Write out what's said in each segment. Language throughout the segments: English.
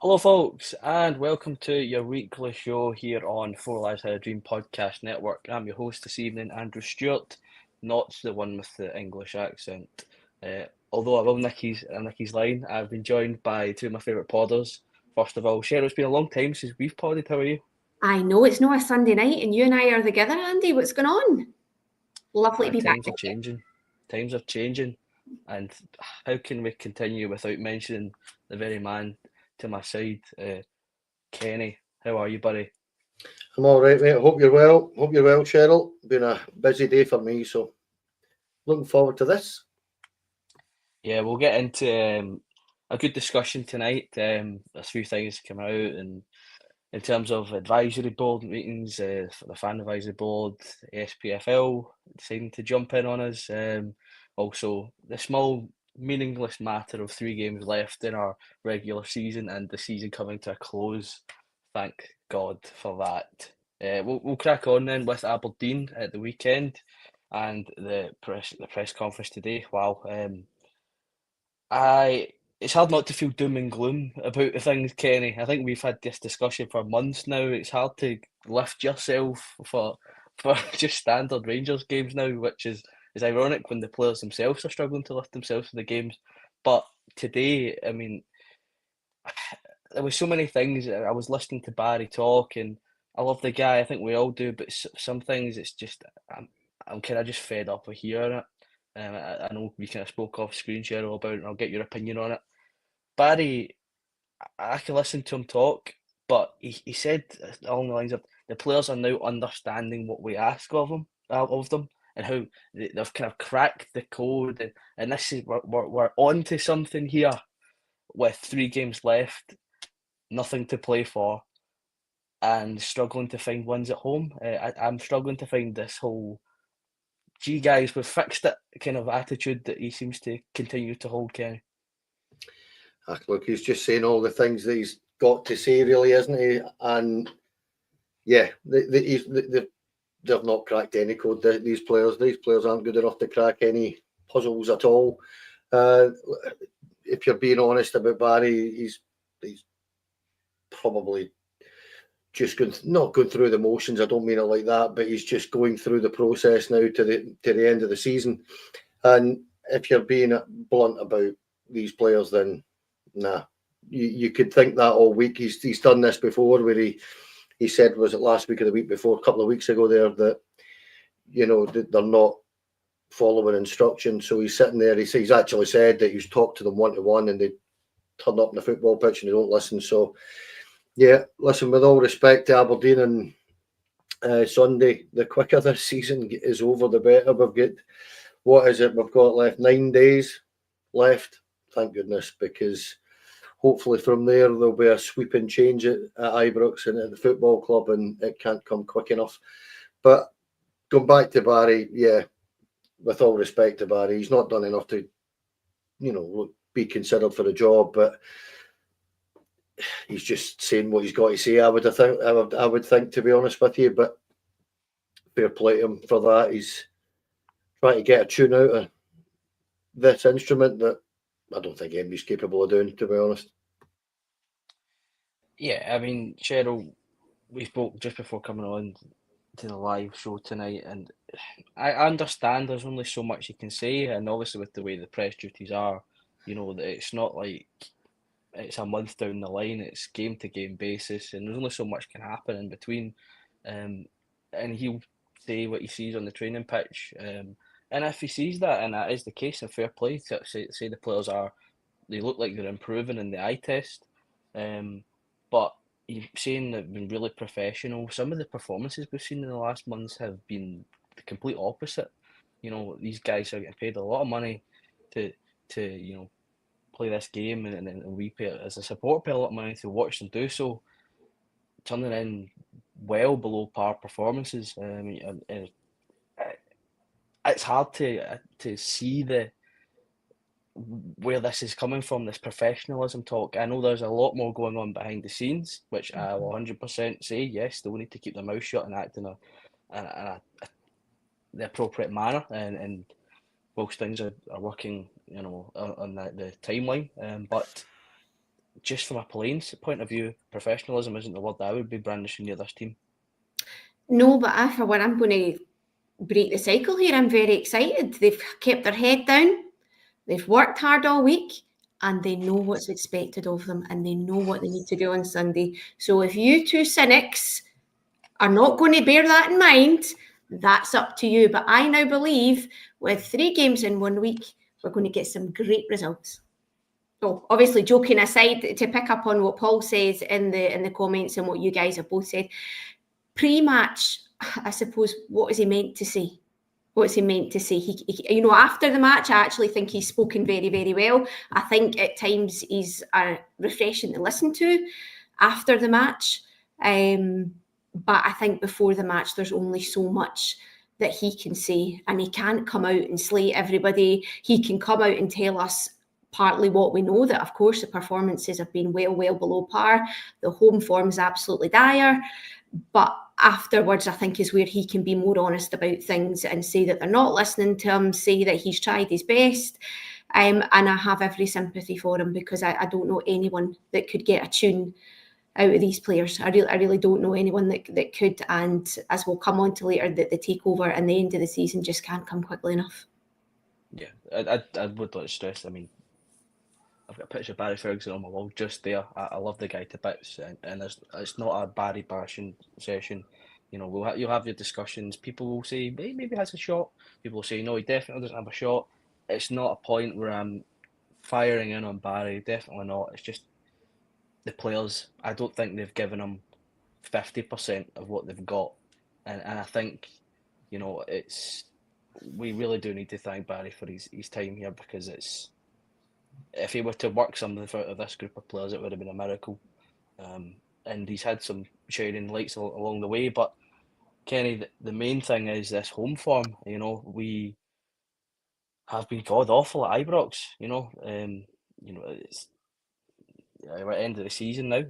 Hello, folks, and welcome to your weekly show here on Four Lives Had a Dream podcast network. I'm your host this evening, Andrew Stewart, not the one with the English accent. Although I will Nicky's line, I've been joined by two of my favourite podders. First of all, Sheryl, it's been a long time since we've podded. How are you? I know it's not a Sunday night and you and I are together, Andy. What's going on? Lovely to be back. Times are changing. Times are changing. And how can we continue without mentioning the very man to my side, Kenny? How are you, buddy? I'm all right, mate. Hope you're well. Hope you're well, Sheryl. Been a busy day for me, so looking forward to this. Yeah, we'll get into a good discussion tonight. There's a few things come out, and in terms of advisory board meetings, for the fan advisory board, SPFL deciding to jump in on us. Also, the small meaningless matter of 3 games left in our regular season and the season coming to a close. Thank God for that. We'll crack on then with Aberdeen at the weekend and the press conference today. Wow. It's hard not to feel doom and gloom about the things, Kenny. I think we've had this discussion for months now. It's hard to lift yourself for just standard Rangers games now, which is ironic when the players themselves are struggling to lift themselves for the games. But today, I mean, there was so many things. I was listening to Barry talk, and I love the guy. I think we all do. But some things, it's just I'm kind of just fed up with hearing it. I know we kind of spoke off screen, Sheryl, about it, and I'll get your opinion on it. Barry, I can listen to him talk, but he said along the lines of the players are now understanding what we ask of them, and how they've kind of cracked the code, and this is we're on to something here with 3 games left, nothing to play for, and struggling to find wins at home. I'm struggling to find this whole "gee guys, we've fixed it" kind of attitude that he seems to continue to hold, Kenny. Look, he's just saying all the things that he's got to say, really, isn't he? And yeah, they've not cracked any code. These players aren't good enough to crack any puzzles at all. If you're being honest about Barry, he's probably just not going through the motions. I don't mean it like that, but he's just going through the process now to the end of the season. And if you're being blunt about these players, then nah, you could think that all week. He's done this before, where he said, was it last week or the week before, a couple of weeks ago there, that they're not following instructions. So he's sitting there. He's actually said that he's talked to them one-to-one, and they turn up on the football pitch and they don't listen. So yeah, listen, with all respect to Aberdeen and Sunday, the quicker this season is over, the better. We've got left 9 days left, thank goodness, because hopefully from there there'll be a sweeping change at Ibrox and at the football club, and it can't come quick enough. But going back to Barry, yeah, with all respect to Barry, he's not done enough to, be considered for the job, but he's just saying what he's got to say. I would think, to be honest with you, but fair play to him for that. He's trying to get a tune out of this instrument that I don't think anybody's capable of doing, to be honest. Yeah, I mean, Sheryl, we spoke just before coming on to the live show tonight, and I understand there's only so much you can say, and obviously with the way the press duties are, that it's not like it's a month down the line, it's game to game basis, and there's only so much can happen in between. And he'll say what he sees on the training pitch. And if he sees that, and that is the case, and fair play to say the players they look like they're improving in the eye test. But he's saying they've been really professional. Some of the performances we've seen in the last months have been the complete opposite. These guys are getting paid a lot of money to play this game, and we pay, as a support, pay a lot of money to watch them do so, turning in well below par performances. It's hard to see where this is coming from, this professionalism talk. I know there's a lot more going on behind the scenes, which I will 100% say, yes, they will need to keep their mouth shut and act in the appropriate manner, and whilst things are working, on the timeline. But just from a playing point of view, professionalism isn't the word that I would be brandishing near this team. No, but I, for one, I'm going to break the cycle here. I'm very excited. They've kept their head down. They've worked hard all week, and they know what's expected of them, and they know what they need to do on Sunday. So if you two cynics are not going to bear that in mind, that's up to you. But I now believe with 3 games in 1 week, we're going to get some great results. So obviously, joking aside, to pick up on what Paul says in the comments and what you guys have both said, pre-match, I suppose, what is he meant to say? What's he meant to say? He after the match, I actually think he's spoken very, very well. I think at times he's refreshing to listen to after the match. But I think before the match, there's only so much that he can say, and he can't come out and slate everybody. He can come out and tell us partly what we know, that of course the performances have been well below par. The home form is absolutely dire. But afterwards, I think is where he can be more honest about things and say that they're not listening to him, say that he's tried his best. And I have every sympathy for him, because I don't know anyone that could get a tune out of these players. I really don't know anyone that could. And as we'll come on to later, that the takeover and the end of the season just can't come quickly enough. Yeah, I would like to stress, I mean, I've got a picture of Barry Ferguson on my wall just there. I love the guy to bits, and it's not a Barry bashing session. You'll have your discussions. People will say, hey, maybe he has a shot. People will say, no, he definitely doesn't have a shot. It's not a point where I'm firing in on Barry. Definitely not. It's just the players. I don't think they've given him 50% of what they've got, and I think, we really do need to thank Barry for his time here, because if he were to work something out of this group of players, it would have been a miracle. And he's had some shining lights along the way. But Kenny, the main thing is this home form. We have been god awful at Ibrox. It's we're at the end of the season now,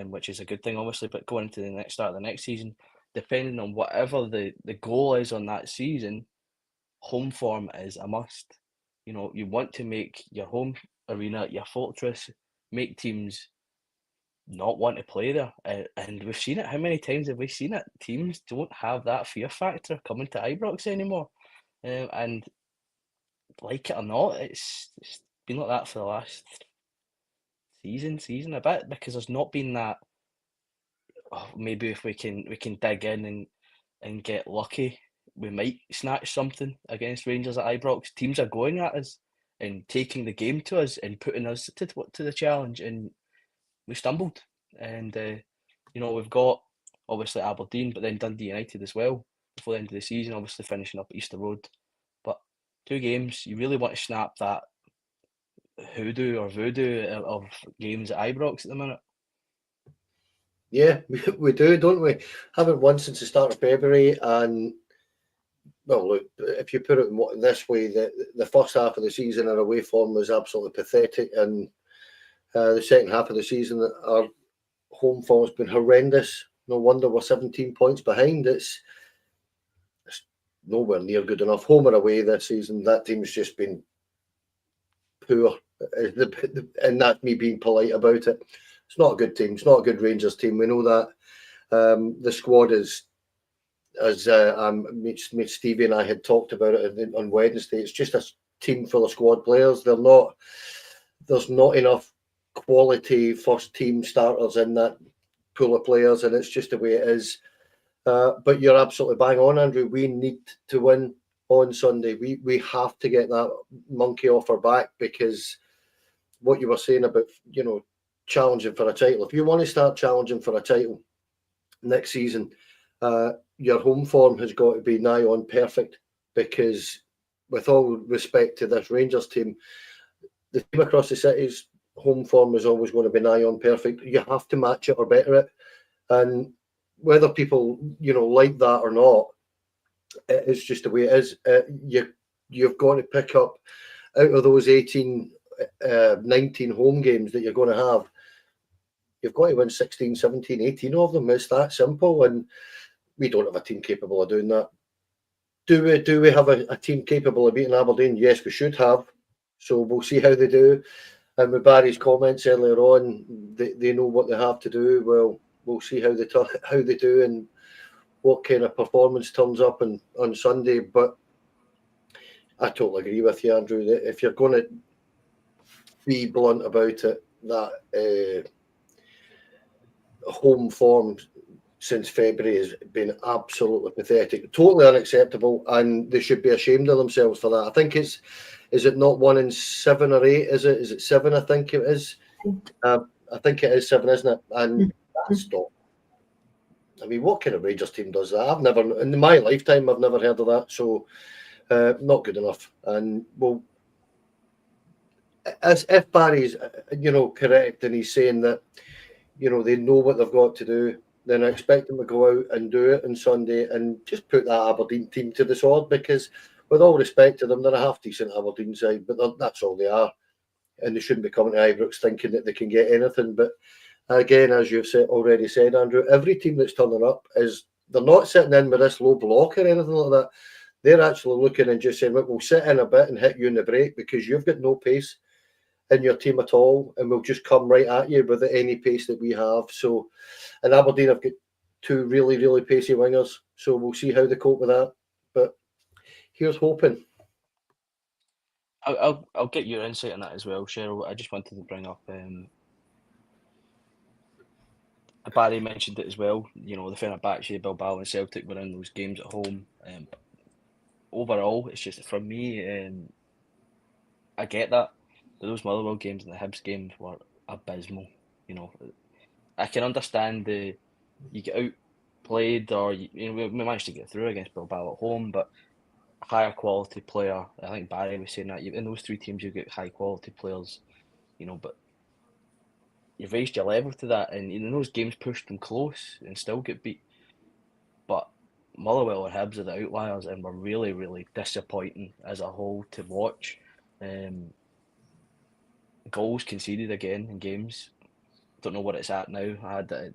which is a good thing, obviously. But going into the start of the next season, depending on whatever the goal is on that season, home form is a must. You want to make your home arena your fortress, make teams not want to play there, and we've seen it. How many times have we seen it? Teams don't have that fear factor coming to Ibrox anymore, and like it or not, it's been like that for the last season a bit, because there's not been that. Oh, maybe if we can dig in and get lucky, we might snatch something against Rangers at Ibrox. Teams are going at us and taking the game to us and putting us to the challenge, and we stumbled. And we've got obviously Aberdeen, but then Dundee United as well before the end of the season, obviously finishing up Easter Road. But 2 games, you really want to snap that hoodoo or voodoo of games at Ibrox at the minute. Yeah, we do, don't we? Haven't won since the start of February, and well, look, if you put it this way, the first half of the season our away form was absolutely pathetic, and the second half of the season our home form's been horrendous. No wonder we're 17 points behind. It's nowhere near good enough. Home or away this season, that team's just been poor, and that's me being polite about it. It's not a good team. It's not a good Rangers team. We know that. The squad is, as Stevie and I had talked about it on Wednesday, it's just a team full of squad players. There's not enough quality first team starters in that pool of players, and it's just the way it is. But you're absolutely bang on, Andrew. We need to win on Sunday. We have to get that monkey off our back, because what you were saying about, challenging for a title. If you want to start challenging for a title next season, your home form has got to be nigh on perfect, because with all respect to this Rangers team, the team across the city's home form is always going to be nigh on perfect. You have to match it or better it. And whether people, like that or not, it's just the way it is. You've got to pick up out of those 19 home games that you're going to have. You've got to win 16, 17, 18 of them. It's that simple, and we don't have a team capable of doing that. Do we have a team capable of beating Aberdeen? Yes, we should have. So we'll see how they do. And with Barry's comments earlier on, they know what they have to do. Well, we'll see how they do and what kind of performance turns up on Sunday. But I totally agree with you, Andrew, that if you're going to be blunt about it, that home form since February has been absolutely pathetic, totally unacceptable, and they should be ashamed of themselves for that. I think is it not 1 in 7 or 8? Is it 7? I think it is. I think it is 7, isn't it? And that's stop. I mean, what kind of Rangers team does that? I've never, in my lifetime, I've never heard of that. So, not good enough. And well, as if Barry's, correct, and he's saying that, they know what they've got to do, then I expect them to go out and do it on Sunday and just put that Aberdeen team to the sword, because with all respect to them, they're a half-decent Aberdeen side, but that's all they are. And they shouldn't be coming to Ibrox thinking that they can get anything. But again, as you've already said, Andrew, every team that's turning up they're not sitting in with this low block or anything like that. They're actually looking and just saying, look, we'll sit in a bit and hit you in the break because you've got no pace in your team at all, and we'll just come right at you with any pace that we have. So, and Aberdeen have got 2 really, really pacey wingers, so we'll see how they cope with that. But here's hoping. I'll get your insight on that as well, Sheryl. I just wanted to bring up Barry mentioned it as well. The Fenerbahce, Bilbao and Celtic were in those games at home. Overall, it's just, for me, I get that. But those Motherwell games and the Hibs games were abysmal. I can understand you get outplayed, or we managed to get through against Bilbao at home, but a higher quality player. I think Barry was saying that in those 3 teams you get high quality players, but you've raised your level to that, and those games pushed them close and still get beat. But Motherwell and Hibs are the outliers and were really, really disappointing as a whole to watch. Goals conceded again in games. Don't know what it's at now. I had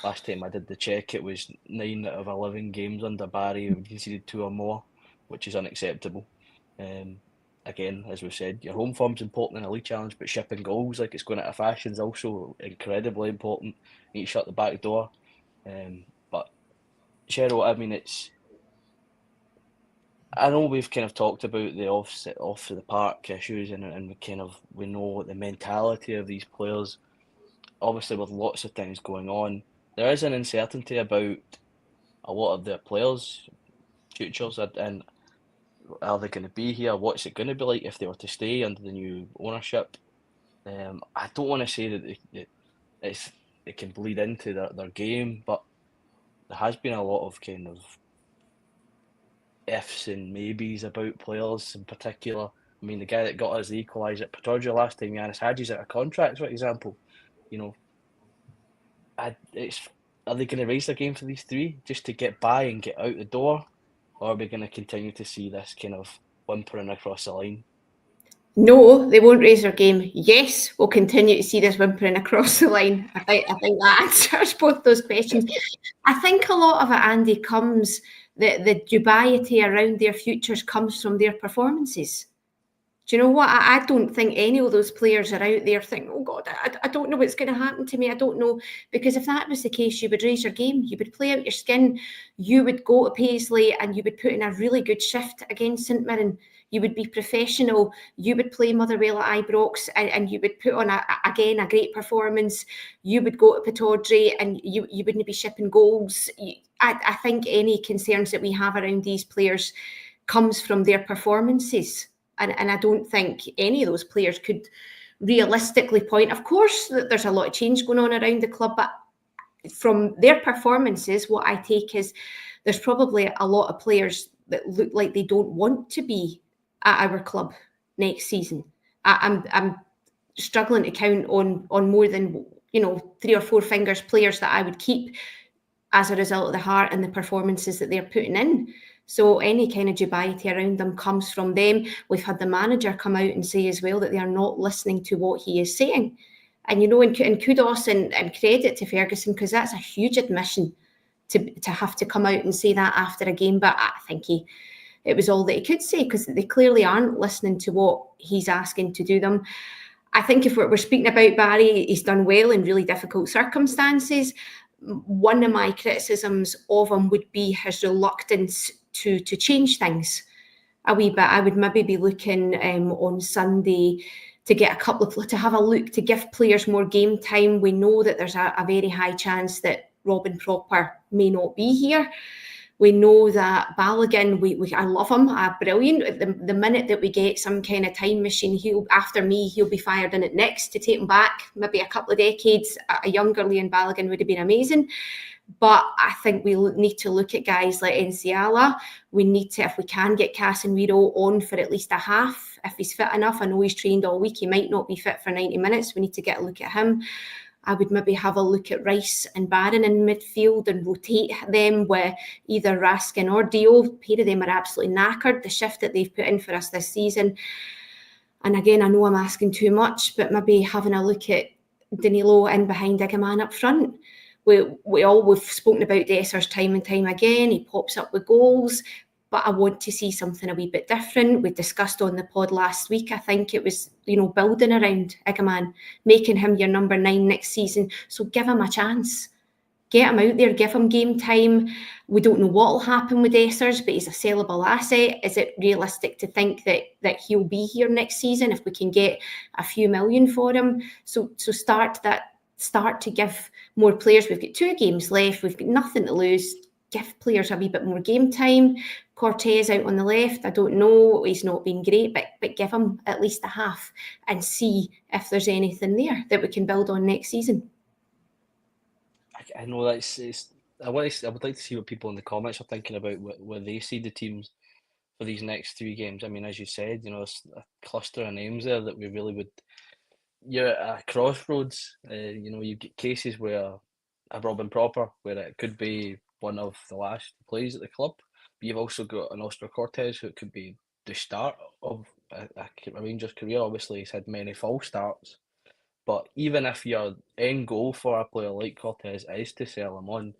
last time I did the check, it was 9 out of 11 games under Barry we conceded 2 or more, which is unacceptable. Again, as we've said, your home form's important in a league challenge, but shipping goals like it's going out of fashion is also incredibly important. You need to shut the back door. But Sheryl, I mean, I know we've kind of talked about the off the park issues, and we know the mentality of these players. Obviously, with lots of things going on, there is an uncertainty about a lot of their players' futures, and are they going to be here? What's it going to be like if they were to stay under the new ownership? I don't want to say that it can bleed into their game, but there has been a lot of kind of ifs and maybes about players in particular. I mean, the guy that got us the equaliser at Pataudry last time, Yanis Hadji's out of contract, for example. Are they going to raise their game for these 3 just to get by and get out the door? Or are we going to continue to see this kind of whimpering across the line? No, they won't raise their game. Yes, we'll continue to see this whimpering across the line. I think that answers both those questions. I think a lot of it, Andy, comes, the dubiety around their futures comes from their performances. Do you know what? I don't think any of those players are out there thinking, oh God, I don't know what's going to happen to me. I don't know. Because if that was the case, you would raise your game. You would play out your skin. You would go to Paisley and you would put in a really good shift against St Mirren. You would be professional. You would play Motherwell at Ibrox and you would put on, a great performance. You would go to Pataudry and you wouldn't be shipping goals. I think any concerns that we have around these players comes from their performances. And I don't think any of those players could realistically point. Of course, there's a lot of change going on around the club, but from their performances, what I take is there's probably a lot of players that look like they don't want to be at our club next season. I'm struggling to count on more than 3 or 4 fingers players that I would keep as a result of the heart and the performances that they're putting in. So any kind of dubiety around them comes from them. We've had the manager come out and say as well that they are not listening to what he is saying. And, and kudos and credit to Ferguson, because that's a huge admission to have to come out and say that after a game. But I think it was all that he could say, because they clearly aren't listening to what he's asking to do them. I think if we're speaking about Barry, he's done well in really difficult circumstances. One of my criticisms of him would be his reluctance to change things a wee bit. I would maybe be looking on Sunday to get to have a look, to give players more game time. We know that there's a very high chance that Robin Proper may not be here. We know that Balogun, I love him, brilliant. The minute that we get some kind of time machine, he'll be fired in it next to take him back maybe a couple of decades. A younger Liam Balogun would have been amazing. But I think we need to look at guys like Enciala. We need to, if we can get Casemiro on for at least a half, if he's fit enough. I know he's trained all week. He might not be fit for 90 minutes. We need to get a look at him. I would maybe have a look at Rice and Barron in midfield and rotate them with either Raskin or Dio. A pair of them are absolutely knackered, the shift that they've put in for us this season. And again, I know I'm asking too much, but maybe having a look at Danilo in behind Igaman up front. We've spoken about Dessers time and time again. He pops up with goals, but I want to see something a wee bit different. We discussed on the pod last week, I think it was, building around Igaman, making him your number 9 next season. So give him a chance. Get him out there, give him game time. We don't know what will happen with Dessers, but he's a sellable asset. Is it realistic to think that he'll be here next season if we can get a few million for him? So start to give more players. We've got 2 games left. We've got nothing to lose. Give players a wee bit more game time. Cortez out on the left, I don't know, he's not been great, but give him at least a half and see if there's anything there that we can build on next season. I know that's I would like to see what people in the comments are thinking about where they see the teams for these next 3 games. I mean, as you said, there's a cluster of names there that we really would. You're at a crossroads. You get cases where a Robin Proper, where it could be one of the last plays at the club. But you've also got an Oscar Cortez, who could be the start of a Rangers career. Obviously, he's had many false starts. But even if your end goal for a player like Cortez is to sell him on,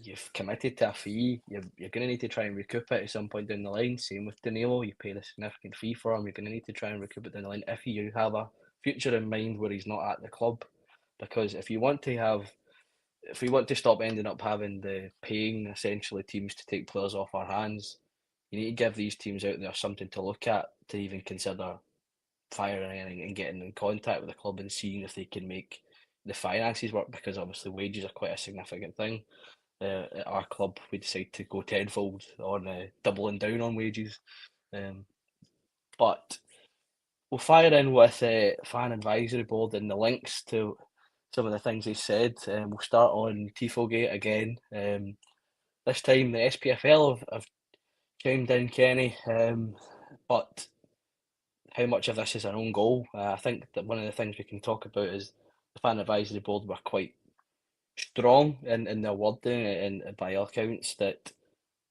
you've committed to a fee. You're going to need to try and recoup it at some point down the line. Same with Danilo. You paid a significant fee for him. You're going to need to try and recoup it down the line if you have a future in mind where he's not at the club. Because if we want to stop ending up having the paying essentially teams to take players off our hands, you need to give these teams out there something to look at to even consider firing and getting in contact with the club and seeing if they can make the finances work, because obviously wages are quite a significant thing. At our club, we decide to go tenfold on doubling down on wages. But we'll fire in with fan advisory board and the links to some of the things he said. We'll start on Tifogate again. This time the SPFL have chimed in, Kenny, but how much of this is an own goal? I think that one of the things we can talk about is the fan advisory board were quite strong in their wording, and by all accounts that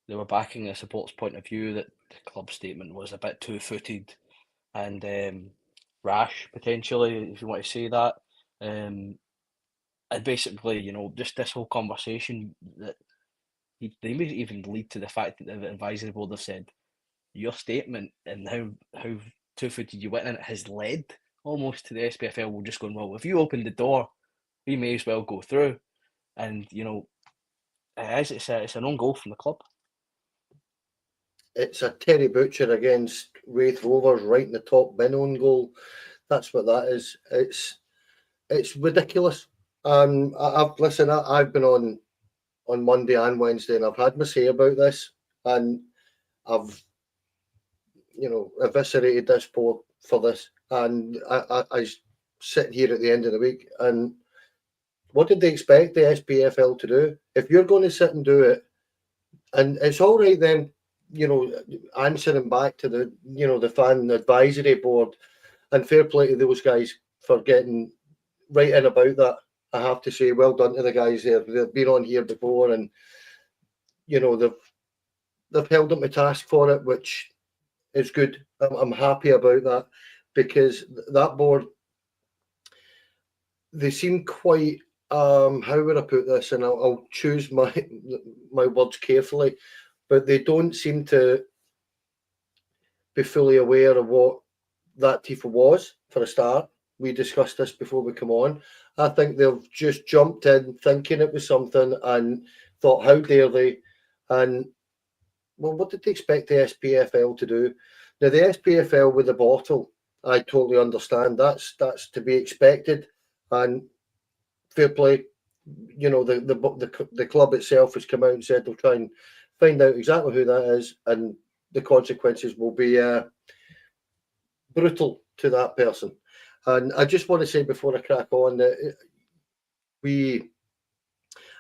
they were backing the support's point of view that the club statement was a bit two-footed and rash, potentially, if you want to say that. And basically, just this whole conversation that they may even lead to the fact that the advisory board have said your statement and how two-footed you went in it has led almost to the SPFL. We're just going, well, if you open the door, we may as well go through. And it's an own goal from the club. It's a Terry Butcher against Wraith Rovers right in the top bin own goal. That's what that is. It's ridiculous. I've been on Monday and Wednesday, and I've had my say about this, and I've eviscerated this board for this, and I sit here at the end of the week, and what did they expect the SPFL to do? If you're going to sit and do it, and it's all right then, answering back to the fan advisory board, and fair play to those guys for getting right in about that. I have to say, well done to the guys there. They've been on here before, and they've held them to task for it, which is good. I'm happy about that, because that board, they seem quite how would I put this, and I'll choose my words carefully, but they don't seem to be fully aware of what that Tifo was, for a start. We discussed this before we come on. I think they've just jumped in thinking it was something and thought, how dare they? And, well, what did they expect the SPFL to do? Now, the SPFL with the bottle, I totally understand. That's to be expected. And fair play. You know, the club itself has come out and said they'll try and find out exactly who that is, and the consequences will be brutal to that person. And I just want to say before I crack on that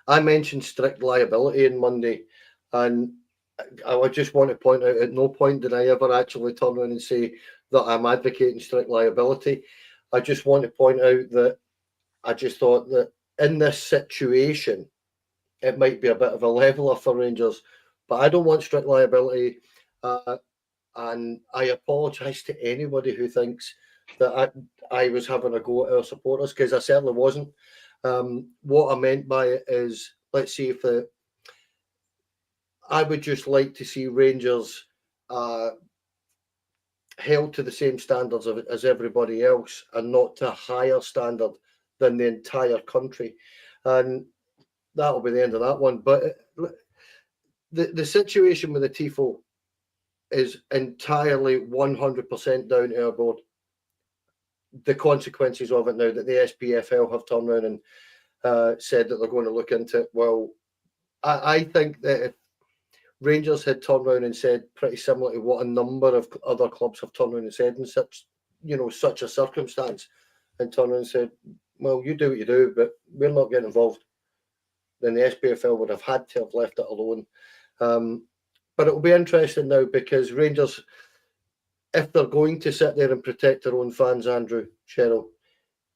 I mentioned strict liability on Monday, and I just want to point out at no point did I ever actually turn around and say that I'm advocating strict liability. I just want to point out that I just thought that in this situation, it might be a bit of a leveler for Rangers, but I don't want strict liability. And I apologise to anybody who thinks that I was having a go at our supporters, because I certainly wasn't. What I meant by it is, let's see if I would just like to see Rangers held to the same standards as everybody else, and not to a higher standard than the entire country. And that'll be the end of that one. But the situation with the Tifo is entirely 100% down to our board. The consequences of it now that the SPFL have turned around and said that they're going to look into it. Well, I think that if Rangers had turned around and said pretty similar to what a number of other clubs have turned around and said in such a circumstance, and turned around and said, well, you do what you do, but we're not getting involved, then the SPFL would have had to have left it alone. But it will be interesting now, because Rangers, if they're going to sit there and protect their own fans, Andrew, Sheryl,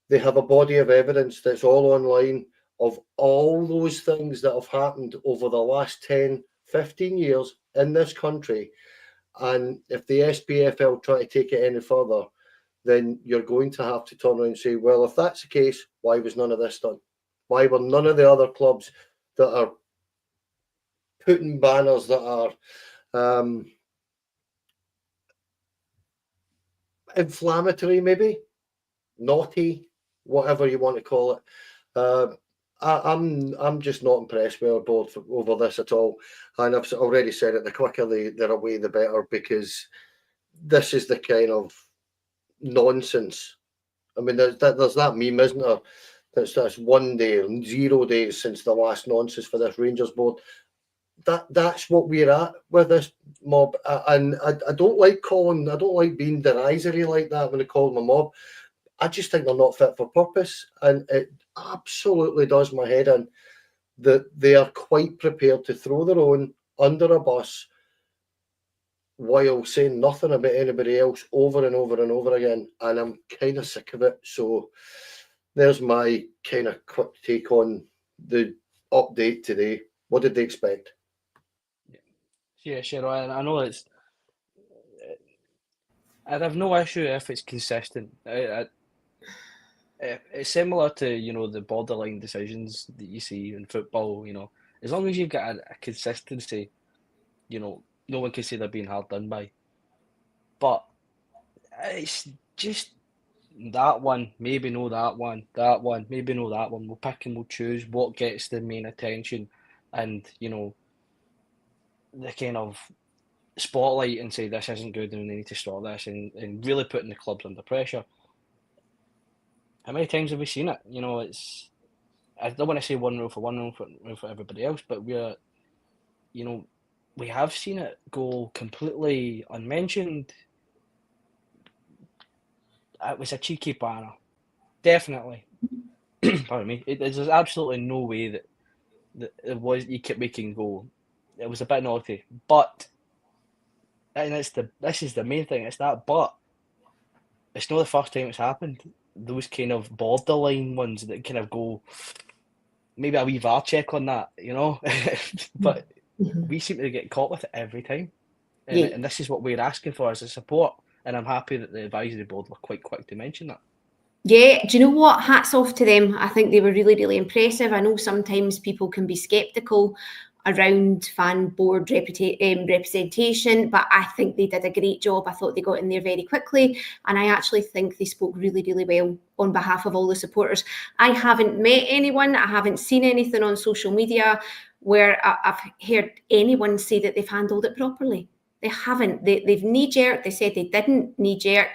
they have a body of evidence that's all online of all those things that have happened over the last 10, 15 years in this country. And if the SPFL try to take it any further, then you're going to have to turn around and say, well, if that's the case, why was none of this done? Why were none of the other clubs that are putting banners that are inflammatory, maybe naughty, whatever you want to call it? I'm just not impressed with our board over this at all. And I've already said it, the quicker they're away, the better, because this is the kind of nonsense. I mean, there's that meme, isn't there? That's 1 day, 0 days since the last nonsense for this Rangers board. That's what we're at with this mob. And I don't like being derisory like that when I call them a mob. I just think they're not fit for purpose. And it absolutely does my head in that they are quite prepared to throw their own under a bus while saying nothing about anybody else over and over and over again. And I'm kind of sick of it. So there's my kind of quick take on the update today. What did they expect? Yeah, Sheryl, I know I'd have no issue if it's consistent. It's similar to, the borderline decisions that you see in football, as long as you've got a consistency, no one can say they're being hard done by. But it's just that one, maybe no that one, maybe no that one. We'll pick and we'll choose what gets the main attention and, the kind of spotlight and say this isn't good and we need to stop this, and really putting the clubs under pressure. How many times have we seen it? I don't want to say one rule for one, rule for everybody else, but we have seen it go completely unmentioned. It was a cheeky banner, definitely. Pardon me. There's absolutely no way that it was. We can go. It was a bit naughty, but this is the main thing. It's that, but it's not the first time it's happened. Those kind of borderline ones that kind of go, maybe a wee VAR check on that, but we seem to get caught with it every time. And this is what we're asking for as a support. And I'm happy that the advisory board were quite quick to mention that. Yeah, do you know what? Hats off to them. I think they were really, really impressive. I know sometimes people can be sceptical around fan board representation, but I think they did a great job. I thought they got in there very quickly, and I actually think they spoke really, really well on behalf of all the supporters. I haven't met anyone, I haven't seen anything on social media where I've heard anyone say that they've handled it properly. They haven't. They've knee-jerked. They said they didn't knee-jerk.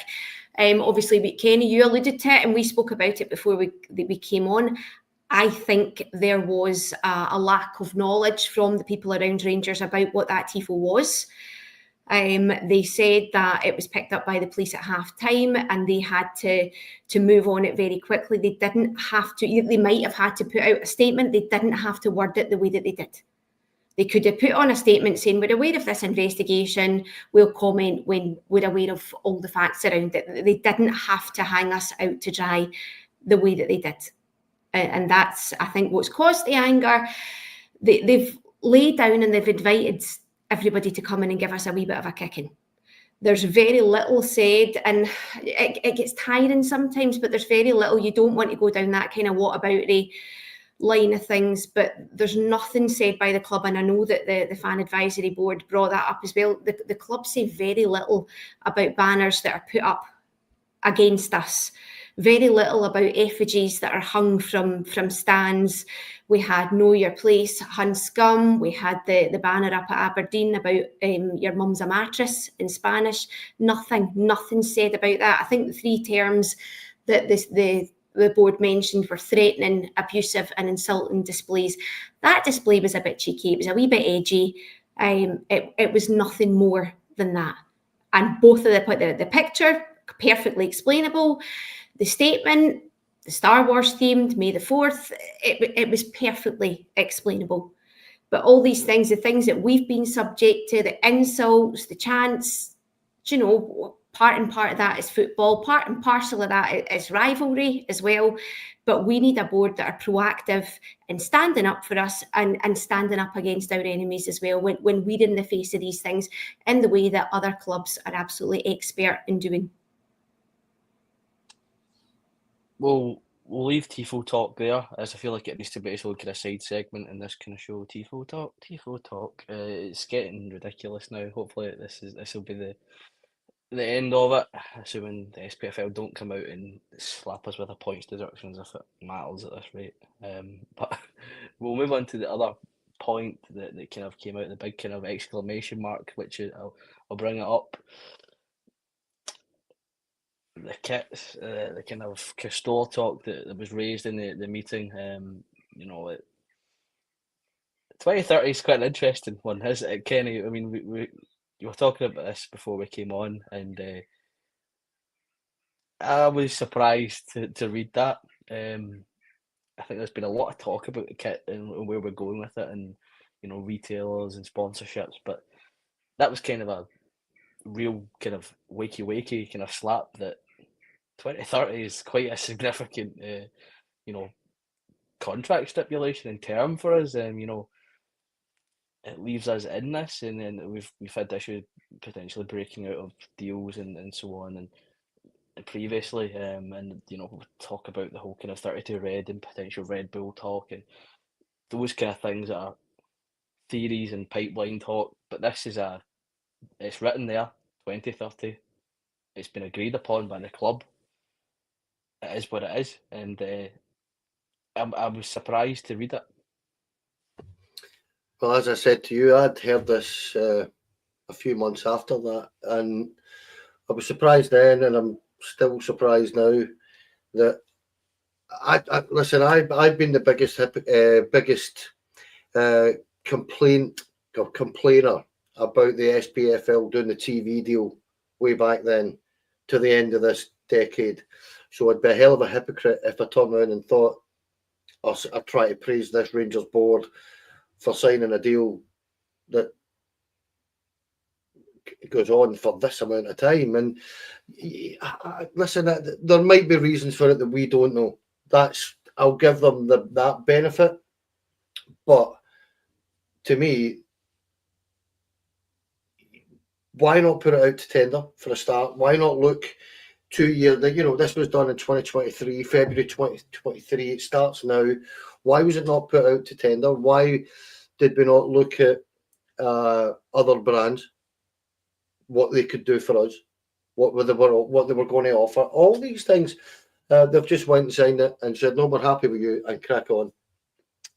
Obviously, Kenny, you alluded to it, and we spoke about it before we came on. I think there was a lack of knowledge from the people around Rangers about what that tifo was. They said that it was picked up by the police at half-time and they had to move on it very quickly. They didn't have to, they might have had to put out a statement. They didn't have to word it the way that they did. They could have put on a statement saying, we're aware of this investigation, we'll comment when we're aware of all the facts around it. They didn't have to hang us out to dry the way that they did. And that's, I think, what's caused the anger. They've laid down and they've invited everybody to come in and give us a wee bit of a kicking. There's very little said, and it gets tiring sometimes, but there's very little. You don't want to go down that kind of whataboutery line of things, but there's nothing said by the club, and I know that the fan advisory board brought that up as well. The club say very little about banners that are put up against us. Very little about effigies that are hung from stands. We had Know Your Place, Hun Scum. We had the banner up at Aberdeen about your mum's a mattress in Spanish. Nothing said about that. I think the three terms that the board mentioned were threatening, abusive and insulting displays. That display was a bit cheeky. It was a wee bit edgy. It was nothing more than that. And both of the picture, perfectly explainable. The statement, the Star Wars themed, May the 4th, it was perfectly explainable. But all these things, the things that we've been subject to, the insults, the chants, part of that is football, part and parcel of that is rivalry as well. But we need a board that are proactive in standing up for us and standing up against our enemies as well when we're in the face of these things in the way that other clubs are absolutely expert in doing. We'll leave TIFO talk there, as I feel like it needs to be its own kind of side segment in this kind of show. TIFO talk. It's getting ridiculous now. Hopefully this will be the end of it, assuming the SPFL don't come out and slap us with a points deduction as if it matters at this rate. But we'll move on to the other point that kind of came out, the big kind of exclamation mark, which I'll bring it up. The kits, the kind of Castore talk that was raised in the meeting, 2030 is quite an interesting one, isn't it, Kenny? I mean, you were talking about this before we came on, and I was surprised to read that. I think there's been a lot of talk about the kit and where we're going with it, and retailers and sponsorships, but that was kind of a real kind of wakey kind of slap that 2030 is quite a significant, contract stipulation and term for us. It leaves us in this, and then we've had issues potentially breaking out of deals and so on, and previously, and we'll talk about the whole kind of 32 Red and potential Red Bull talk and those kind of things that are theories and pipeline talk. But this is it's written there, 2030. It's been agreed upon by the club. It is what it is, and I was surprised to read it. Well, as I said to you, I'd heard this a few months after that, and I was surprised then, and I'm still surprised now that I've been the biggest complainer about the SPFL doing the TV deal way back then to the end of this decade. So I'd be a hell of a hypocrite if I turned around and thought I'd try to praise this Rangers board for signing a deal that goes on for this amount of time. And listen, there might be reasons for it that we don't know. I'll give them that benefit. But to me, why not put it out to tender for a start? Why not look 2 years? This was done in 2023, February 2023. It starts now. Why was it not put out to tender? Why did we not look at other brands, what they could do for us, what they were going to offer? All these things, they've just went and signed it and said, no, we're happy with you, and crack on.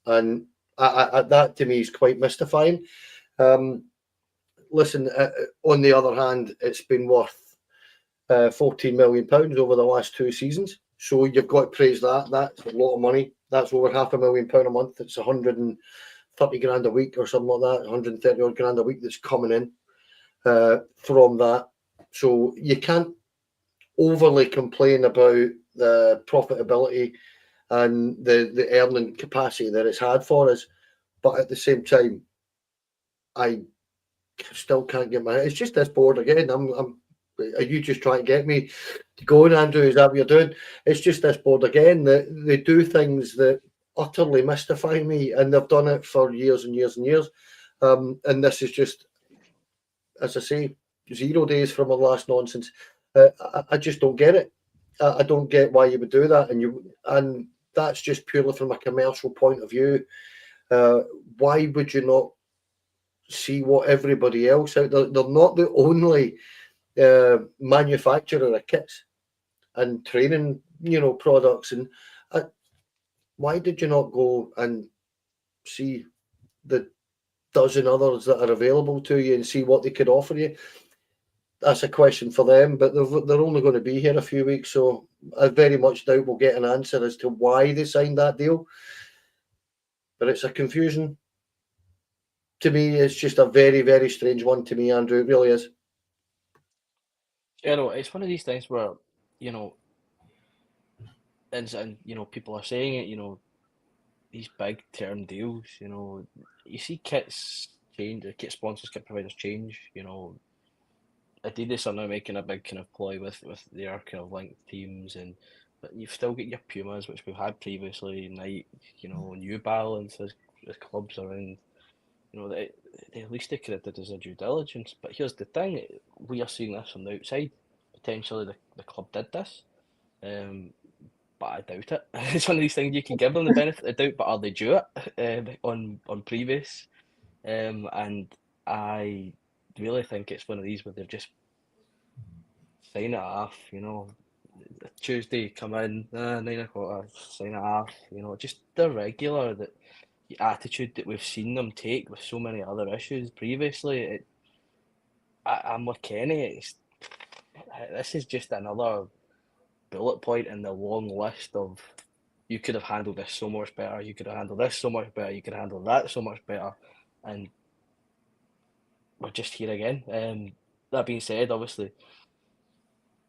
And that to me is quite mystifying. Listen, on the other hand, it's been worth £14 million over the last 2 seasons. So you've got to praise that. That's a lot of money. That's over £500,000 a month. It's 130 grand a week or something like that, 130 odd grand a week that's coming in from that. So you can't overly complain about the profitability and the earning capacity that it's had for us. But at the same time, I still can't get my... It's just this board again. Are you just trying to get me to go on, Andrew? Is that what you're doing? It's just this board again. That they do things that utterly mystify me, and they've done it for years and years and years. And this is just, as I say, 0 days from our last nonsense. I just don't get it. I don't get why you would do that, and that's just purely from a commercial point of view. Why would you not see what everybody else out there? They're not the only manufacturer of kits and training, products. And why did you not go and see the dozen others that are available to you and see what they could offer you? That's a question for them, but they're only going to be here a few weeks, so I very much doubt we'll get an answer as to why they signed that deal. But it's a confusion. To me, it's just a very, very strange one to me, Andrew. It really is. It's one of these things where, and people are saying it, these big term deals, you see kits change, the kit sponsors, kit providers change, Adidas are now making a big kind of ploy with their kind of linked teams, but you've still got your Pumas, which we've had previously, Nike, New Balance as clubs around. At least they could have did as a due diligence. But here's the thing: we are seeing this from the outside. Potentially, the club did this, but I doubt it. It's one of these things you can give them the benefit of the doubt, but are they due it on previous? And I really think it's one of these where they've just sign it off. Tuesday come in 9:15, sign it off. Just the regular the attitude that we've seen them take with so many other issues previously. I'm with Kenny. This is just another bullet point in the long list of you could have handled this so much better, you could have handled this so much better, you could handle that so much better, and we're just here again. That being said, obviously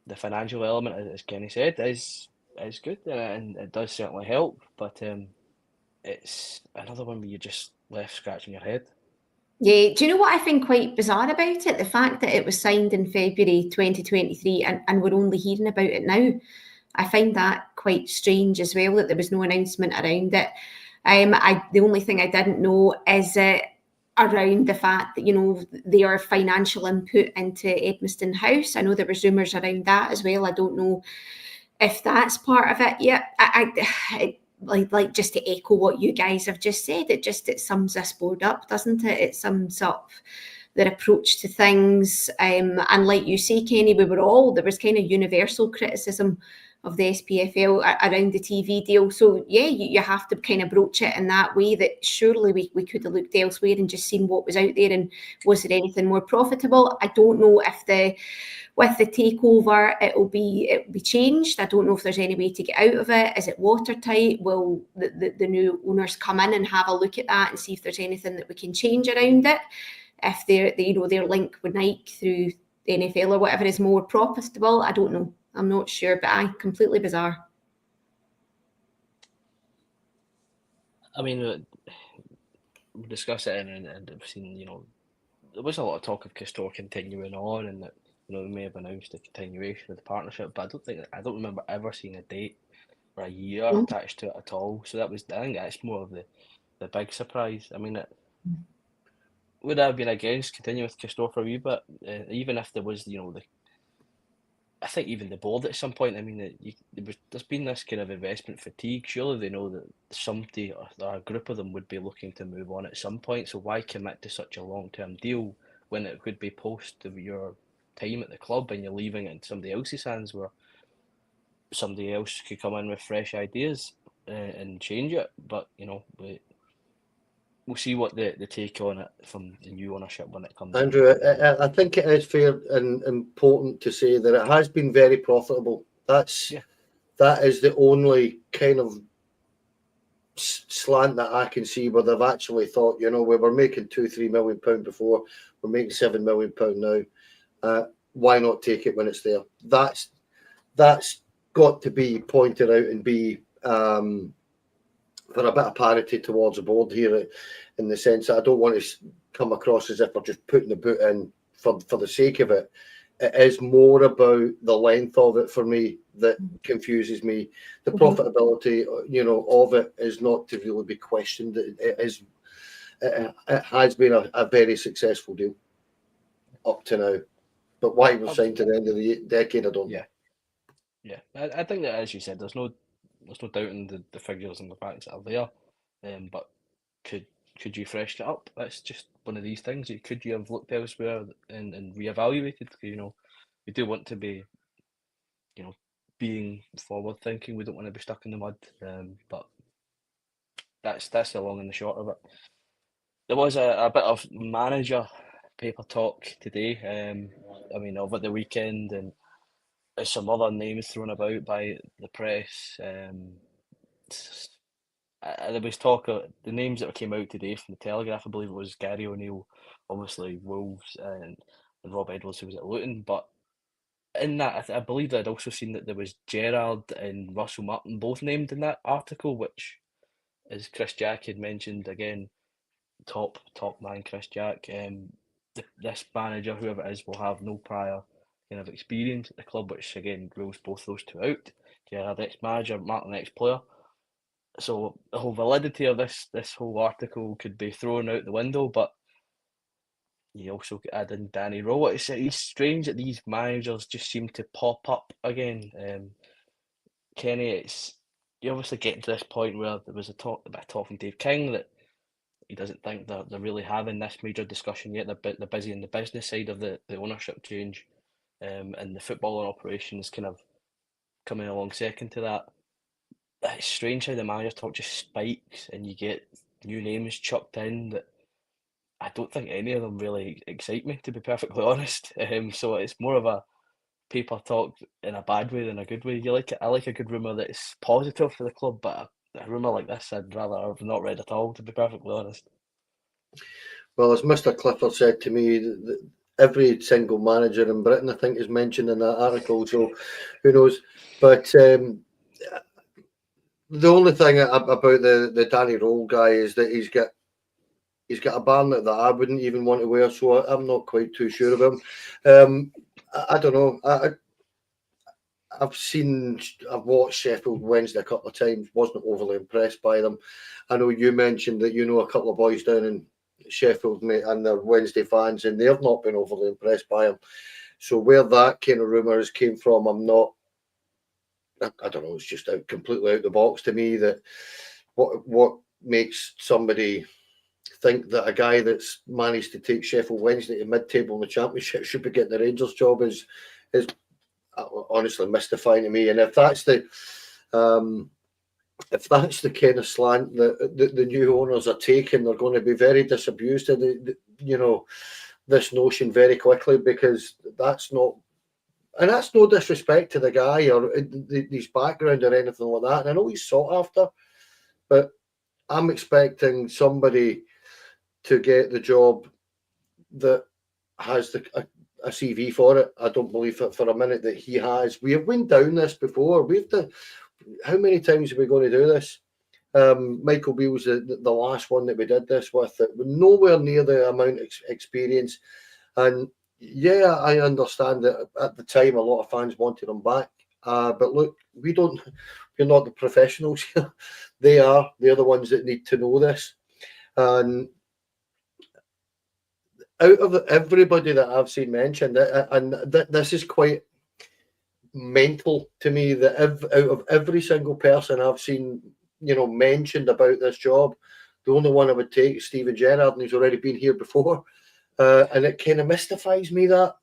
the financial element, as Kenny said, is good, and it does certainly help, but it's another one where you're just left scratching your head. Yeah, do you know what I find quite bizarre about it? The fact that it was signed in February 2023 and we're only hearing about it now. I find that quite strange as well, that there was no announcement around it. The only thing I didn't know is around the fact that, their financial input into Edmiston House. I know there was rumours around that as well. I don't know if that's part of it yet. Like just to echo what you guys have just said, it sums this board up, doesn't it? It sums up their approach to things. And like you say, Kenny, there was kind of universal criticism of the SPFL around the TV deal. So yeah, you have to kind of broach it in that way, that surely we could have looked elsewhere and just seen what was out there, and was there anything more profitable? I don't know if with the takeover it'll be changed. I don't know if there's any way to get out of it. Is it watertight? Will the new owners come in and have a look at that and see if there's anything that we can change around it? If their link with Nike through the NFL or whatever is more profitable, I don't know. I'm not sure, but completely bizarre. I mean, we discussed it and we've seen, there was a lot of talk of Castore continuing on, and that, they may have announced a continuation of the partnership, but I don't remember ever seeing a date or a year attached to it at all. So I think that's more of the big surprise. I mean, would I have been against continuing with Castore for a wee bit, even if there was, I think even the board at some point, I mean, there's been this kind of investment fatigue. Surely they know that somebody or a group of them would be looking to move on at some point. So why commit to such a long-term deal when it could be post of your time at the club and you're leaving it in somebody else's hands, where somebody else could come in with fresh ideas and change it? But we'll see what the take on it from the new ownership when it comes. Andrew, I think it is fair and important to say that it has been very profitable. That is the only kind of slant that I can see where they've actually thought, we were making £2-3 million before, we're making £7 million now. Why not take it when it's there? That's got to be pointed out and be for a bit of parity towards the board here, in the sense that I don't want to come across as if we're just putting the boot in for the sake of it. It is more about the length of it for me that confuses me. The profitability, of it is not to really be questioned. It has been a very successful deal up to now. But why it was signed to the end of the decade, I don't know. Yeah, I think that, as you said, there's no doubting the figures and the facts that are there. But could you freshen it up? That's just one of these things. Could you have looked elsewhere and reevaluated? We do want to be, being forward thinking. We don't want to be stuck in the mud. But that's the long and the short of it. There was a bit of manager paper talk today. Over the weekend, and there's some other names thrown about by the press. There was talk of the names that came out today from the Telegraph. I believe it was Gary O'Neill, obviously Wolves, and Rob Edwards, who was at Luton. But in that, I believe I'd also seen that there was Gerrard and Russell Martin both named in that article, which, as Chris Jack had mentioned, again, top man Chris Jack. This manager, whoever it is, will have no prior kind of experience at the club, which again rules both those two out. Gerrard, ex-manager, Martin, ex-player. So the whole validity of this whole article could be thrown out the window. But you also add in Danny Rowe. It's strange that these managers just seem to pop up again. Kenny, you're obviously getting to this point where there was a bit of talk from Dave King that he doesn't think they're really having this major discussion yet. They're busy in the business side of the ownership change, and the footballing operation is kind of coming along second to that. It's strange how the manager talk just spikes and you get new names chucked in that I don't think any of them really excite me, to be perfectly honest. So it's more of a paper talk in a bad way than a good way. I like a good rumour that's positive for the club, but a rumour like this I'd rather have not read at all, to be perfectly honest. Well, as Mr. Clifford said to me, every single manager in Britain, I think, is mentioned in that article, so who knows. But the only thing about the Danny Rowe guy is that he's got a barnet that I wouldn't even want to wear, so I'm not quite too sure of him. I don't know. I've watched Sheffield Wednesday a couple of times, wasn't overly impressed by them. I know you mentioned that you know a couple of boys down in Sheffield, mate, and they're Wednesday fans, and they've not been overly impressed by him. So where that kind of rumours came from, I don't know, it's just completely out the box to me that what makes somebody think that a guy that's managed to take Sheffield Wednesday to mid-table in the Championship should be getting the Rangers job is honestly mystifying to me. And if that's the kind of slant that the new owners are taking, they're going to be very disabused of this notion very quickly, because that's not. And that's no disrespect to the guy or his background or anything like that. And I know he's sought after, but I'm expecting somebody to get the job that has a CV for it. I don't believe for a minute that he has. We have went down this before. How many times are we going to do this? Michael Beale's the last one that we did this with. Nowhere near the amount of experience. And yeah, I understand that at the time a lot of fans wanted him back. But look, we're not the professionals. They're the ones that need to know this. And out of everybody that I've seen mentioned, and this is quite mental to me that out of every single person I've seen, mentioned about this job, the only one I would take is Steven Gerrard, and he's already been here before. And it kind of mystifies me that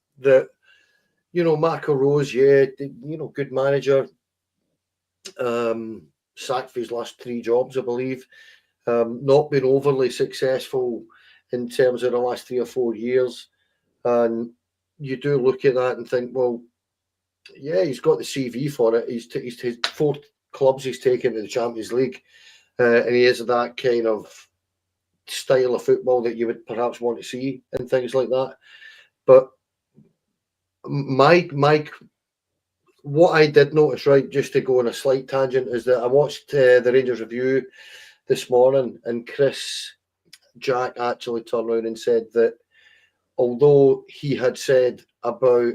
Marco Rose, good manager, sacked for his last 3 jobs, I believe. Not been overly successful in terms of the last 3 or 4 years. And you do look at that and think, well, yeah, he's got the CV for it. He's his 4 clubs he's taken to the Champions League. And he is that kind of style of football that you would perhaps want to see and things like that. But what I did notice, right, just to go on a slight tangent, is that I watched the Rangers review this morning, and Chris Jack actually turned around and said that although he had said about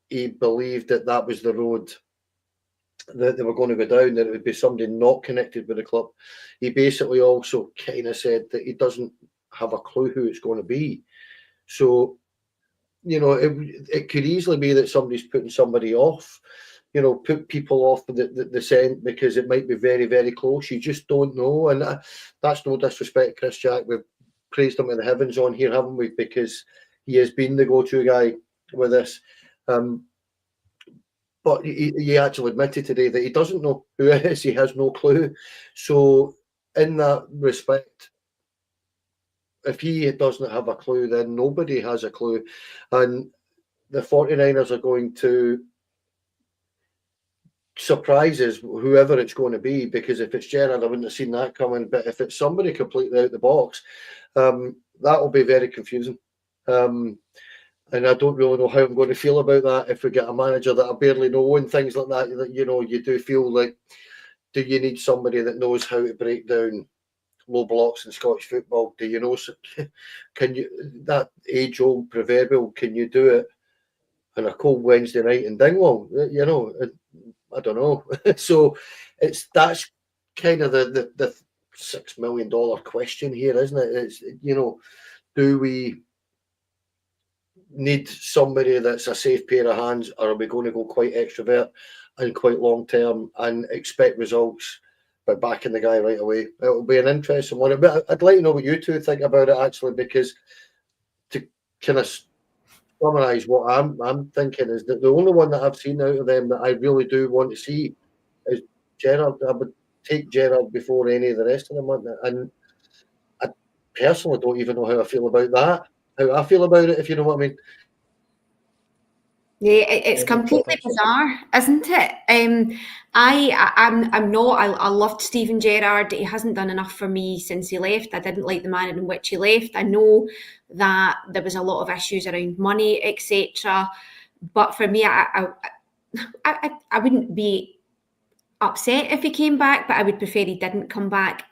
he believed that was the road that they were going to go down, that it would be somebody not connected with the club, he basically also kind of said that he doesn't have a clue who it's going to be. So, it could easily be that somebody's putting somebody off, put people off the scent because it might be very, very close. You just don't know. And that's no disrespect, Chris Jack. We've praised him in the heavens on here, haven't we? Because he has been the go-to guy with this. But he actually admitted today that he doesn't know who it is. He has no clue. So in that respect, if he doesn't have a clue, then nobody has a clue. And the 49ers are going to surprise us, whoever it's going to be, because if it's Gerrard, I wouldn't have seen that coming. But if it's somebody completely out the box, that will be very confusing. And I don't really know how I'm going to feel about that if we get a manager that I barely know and things like that. You do feel like, do you need somebody that knows how to break down low blocks in Scottish football? Do you know? Can you, that age-old proverbial, can you do it on a cold Wednesday night in Dingwall? I don't know. So that's kind of the $6 million question here, isn't it? It's, do we need somebody that's a safe pair of hands, or are we going to go quite extrovert and quite long term and expect results by backing the guy right away? It'll be an interesting one. But I'd like to know what you two think about it, actually, because to kind of summarise what I'm thinking is that the only one that I've seen out of them that I really do want to see is Gerrard. I would take Gerrard before any of the rest of them, and I personally don't even know how I feel about that. How I feel about it, if you know what I mean. Yeah, it's completely bizarre, isn't it? I'm not. I loved Steven Gerrard. He hasn't done enough for me since he left. I didn't like the manner in which he left. I know that there was a lot of issues around money, etc. But for me, I wouldn't be upset if he came back, but I would prefer he didn't come back.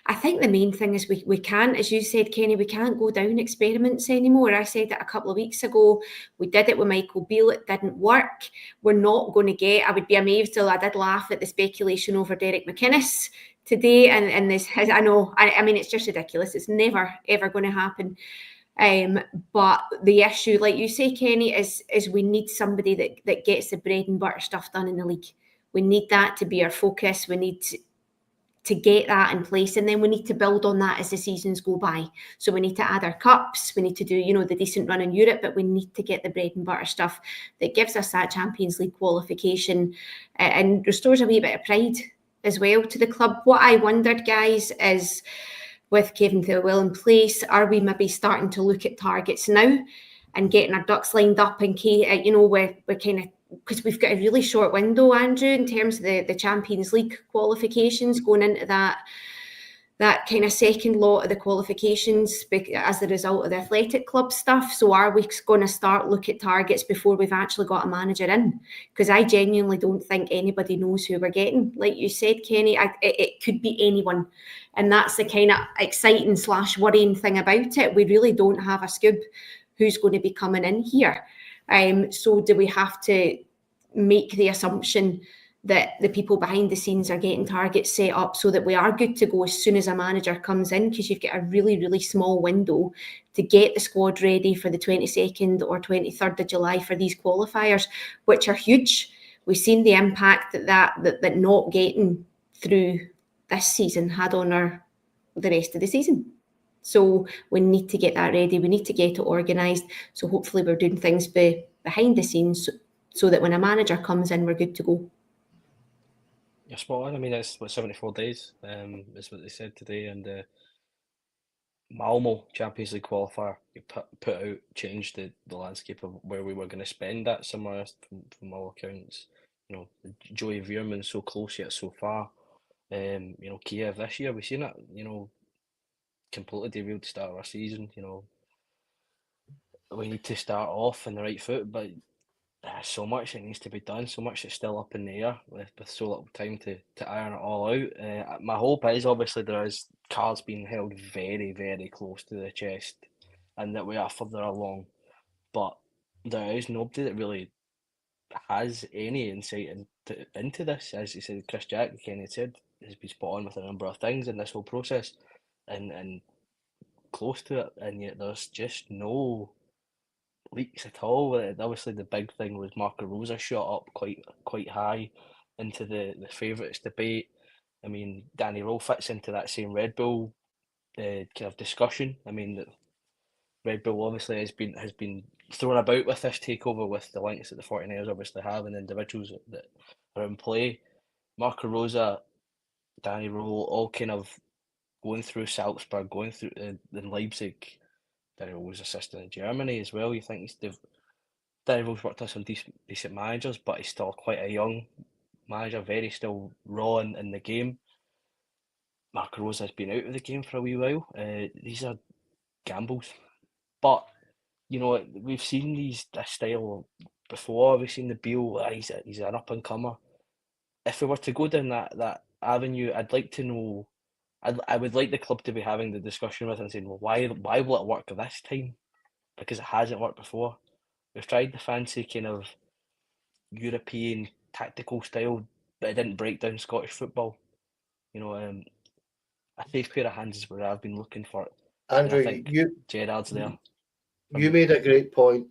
I think the main thing is we can't, as you said, Kenny, we can't go down experiments anymore. I said it a couple of weeks ago. We did it with Michael Beale. It didn't work. We're not going to get, I would be amazed, till I did laugh at the speculation over Derek McInnes today. And this, I know, I mean, it's just ridiculous. It's never, ever going to happen. But the issue, like you say, Kenny, is we need somebody that gets the bread and butter stuff done in the league. We need that to be our focus. We need to get that in place, and then we need to build on that as the seasons go by. So we need to add our cups. We need to do, the decent run in Europe, but we need to get the bread and butter stuff that gives us that Champions League qualification and restores a wee bit of pride as well to the club. What I wondered, guys, is with Kevin Thirlwell in place, are we maybe starting to look at targets now and getting our ducks lined up in case, we're kind of, because we've got a really short window, Andrew, in terms of the Champions League qualifications, going into that kind of second lot of the qualifications as a result of the athletic club stuff. So are we going to start look at targets before we've actually got a manager in? Because I genuinely don't think anybody knows who we're getting. Like you said, Kenny, it could be anyone. And that's the kind of exciting / worrying thing about it. We really don't have a scoop who's going to be coming in here. So do we have to make the assumption that the people behind the scenes are getting targets set up so that we are good to go as soon as a manager comes in? Because you've got a really, really small window to get the squad ready for the 22nd or 23rd of July for these qualifiers, which are huge. we've seen the impact that not getting through this season had on the rest of the season. So we need to get that ready. We need to get it organised. So hopefully we're doing things behind the scenes so that when a manager comes in, we're good to go. You're spot on. I mean, it's 74 days, is what they said today, and Malmo Champions League qualifier, you put out, changed the landscape of where we were going to spend that summer from all accounts. You know, Joey Veerman so close yet so far. You know, Kiev this year, we've seen it, you know, completely derailed the start of our season. You know, we need to start off on the right foot, but so much that needs to be done, so much that's still up in the air with so little time to iron it all out. My hope is obviously there is cards being held very, very close to the chest and that we are further along, but there is nobody that really has any insight into this. As you said, Chris Jack, Kenny said, has been spot on with a number of things in this whole process and close to it, and yet there's just no leaks at all. Obviously, the big thing was Marco Rosa shot up quite high into the favourites debate. I mean, Danny Rowe fits into that same Red Bull kind of discussion. I mean, that Red Bull obviously has been thrown about with this takeover with the links that the 49ers obviously have and individuals that are in play. Marco Rosa, Danny Rowe, all kind of going through Salzburg, going through in Leipzig. Danny Rowe was assistant in Germany as well. You think Danny Rowe's worked on some decent managers, but he's still quite a young manager, very still raw in the game. Marco Rosa has been out of the game for a wee while. These are gambles, but you know we've seen this style before. We've seen the Beale. He's an up and comer. If we were to go down that avenue, I'd like to know. I would like the club to be having the discussion with and saying, well, why will it work this time? Because it hasn't worked before. We've tried the fancy kind of European tactical style, but it didn't break down Scottish football. You know, a safe pair of hands is where I've been looking for it. Andrew, and I think Gerrard's there. You made a great point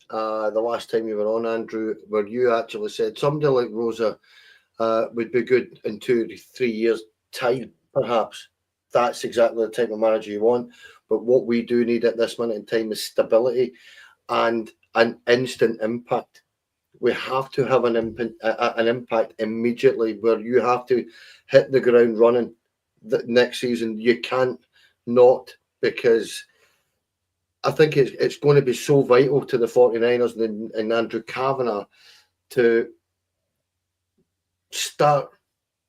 the last time you were on, Andrew, where you actually said somebody like Rosa would be good in 2 to 3 years' time, perhaps. That's exactly the type of manager you want. But what we do need at this minute in time is stability and an instant impact. We have to have an impact immediately where you have to hit the ground running the next season. You can't not, because I think it's going to be so vital to the 49ers and Andrew Kavanagh to start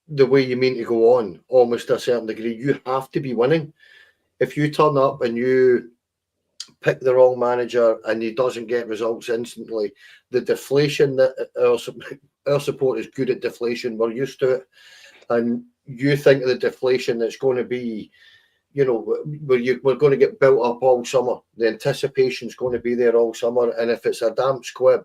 the way you mean to go on, almost to a certain degree. You have to be winning. If you turn up and you pick the wrong manager and he doesn't get results instantly, the deflation that our support is good at deflation. We're used to it. And you think of the deflation that's going to be, you know, we're going to get built up all summer. The anticipation's going to be there all summer. And if it's a damp squib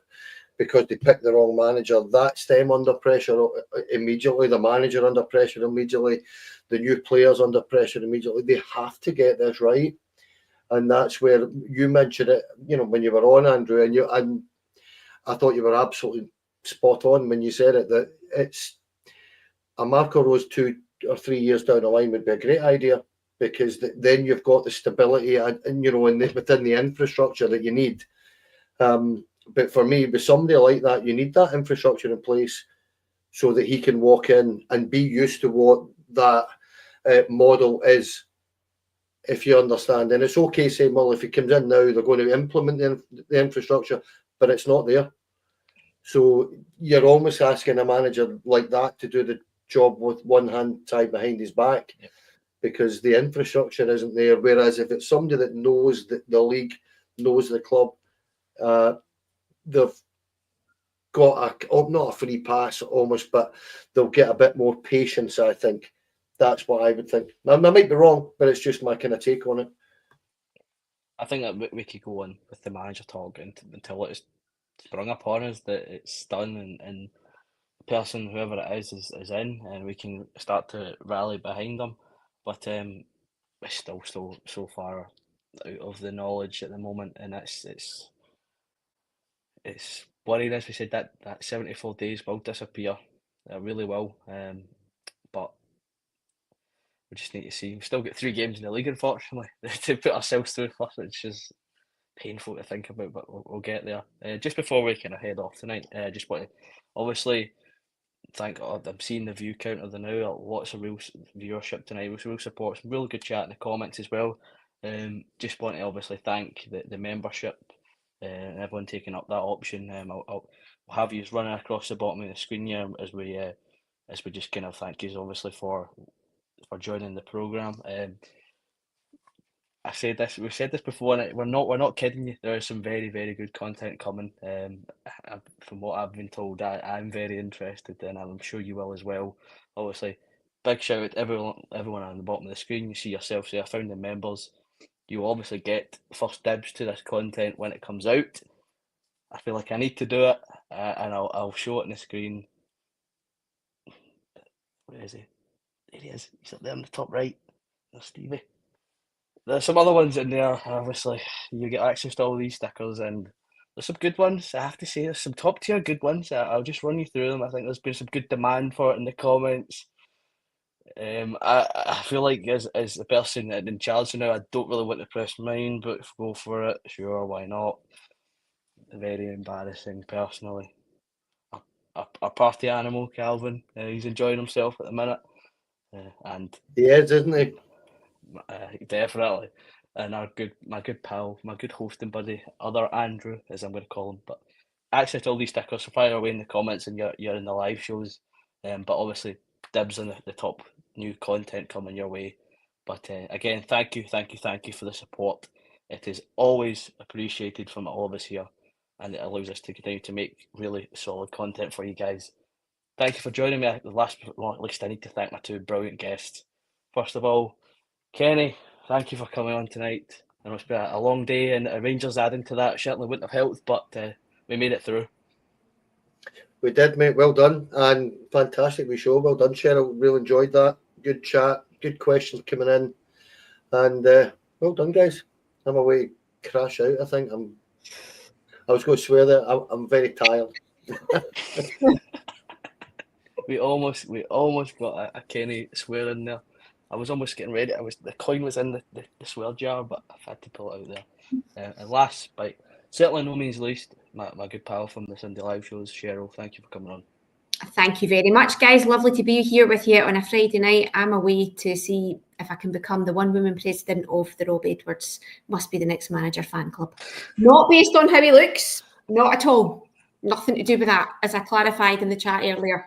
because they picked the wrong manager, that's them under pressure immediately, the manager under pressure immediately, the new players under pressure immediately. They have to get this right. And that's where you mentioned it, you know, when you were on, Andrew, and I thought you were absolutely spot on when you said it, that it's a Marco Rose 2 or 3 years down the line would be a great idea, because then you've got the stability and you know, within the infrastructure that you need. But for me, with somebody like that, you need that infrastructure in place so that he can walk in and be used to what that model is. If you understand, and it's okay saying, well, if he comes in now, they're going to implement the infrastructure, but it's not there. So you're almost asking a manager like that to do the job with one hand tied behind his back, because the infrastructure isn't there. Whereas if it's somebody that knows the league, knows the club, they've got not a free pass almost, but they'll get a bit more patience, I think. That's what I would think. Now, I might be wrong, but it's just my kind of take on it. I think that we could go on with the manager talk until it's sprung upon us that it's done and the person, whoever it is in, and we can start to rally behind them. But it's still so far out of the knowledge at the moment, and it's worrying, as we said, that 74 days will disappear. It really will. But we just need to see. We've still got 3 games in the league, unfortunately, to put ourselves through first, which is painful to think about, but we'll get there. Just before we kind of head off tonight, just want to obviously thank God. I'm seeing the view counter there now. Lots of real viewership tonight, real support, some really good chat in the comments as well. Just want to obviously thank the membership and everyone taking up that option. I'll have you running across the bottom of the screen here as we just kind of thank you obviously for joining the programme. We've said this before, and we're not kidding you. There is some very, very good content coming. From what I've been told, I'm very interested, and I'm sure you will as well. Obviously, big shout out to everyone on the bottom of the screen. You see yourself there, founding members. You obviously get first dibs to this content when it comes out. I feel like I need to do it, and I'll show it on the screen. Where is he? There he is. He's up there on the top right. There's Stevie. There's some other ones in there, obviously. You get access to all these stickers, and there's some good ones, I have to say. There's some top tier good ones. I'll just run you through them. I think there's been some good demand for it in the comments. I feel like as the person in charge now, I don't really want to press mine, but if we go for it, sure, why not? Very embarrassing, personally. Our party animal, Calvin, he's enjoying himself at the minute. And He is, isn't he? Definitely. And my good pal, my good hosting buddy, other Andrew, as I'm going to call him. But access to all these stickers, so fire away in the comments, and you're in the live shows. But obviously, dibs on the top new content coming your way. But again, thank you for the support. It is always appreciated from all of us here, and it allows us to continue to make really solid content for you guys. Thank you for joining me. At least I need to thank my 2 brilliant guests. First of all, Kenny, thank you for coming on tonight. I know it's been a long day, and Rangers adding to that certainly wouldn't have helped, but we made it through. We did, mate. Well done, and fantastic show. Well done, Sheryl. Really enjoyed that. Good chat, good questions coming in, and well done, guys. I'm away to crash out. I think I was going to swear that I'm very tired. We almost got a Kenny swear in there. I was almost getting ready. The coin was in the swear jar, but I've had to pull it out there. And last, but certainly no means least, my good pal from the Sunday live shows, Sheryl. Thank you for coming on. Thank you very much, guys. Lovely to be here with you on a Friday night. I'm away to see if I can become the one-woman president of the Rob Edwards Must Be the Next Manager fan club. Not based on how he looks, not at all. Nothing to do with that, as I clarified in the chat earlier.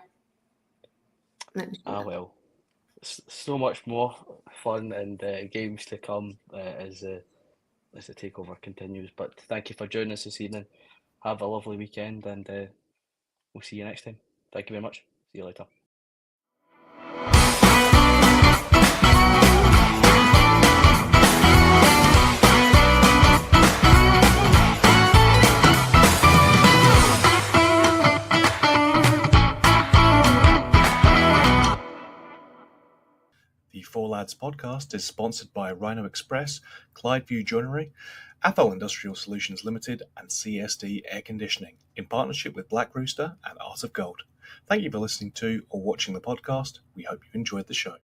Well, so much more fun and games to come as the takeover continues. But thank you for joining us this evening. Have a lovely weekend, and we'll see you next time. Thank you very much. See you later. The Four Lads podcast is sponsored by Rhino Express, Clydeview Joinery, Athol Industrial Solutions Limited, and CSD Air Conditioning, in partnership with Black Rooster and Art of Gold. Thank you for listening to or watching the podcast. We hope you enjoyed the show.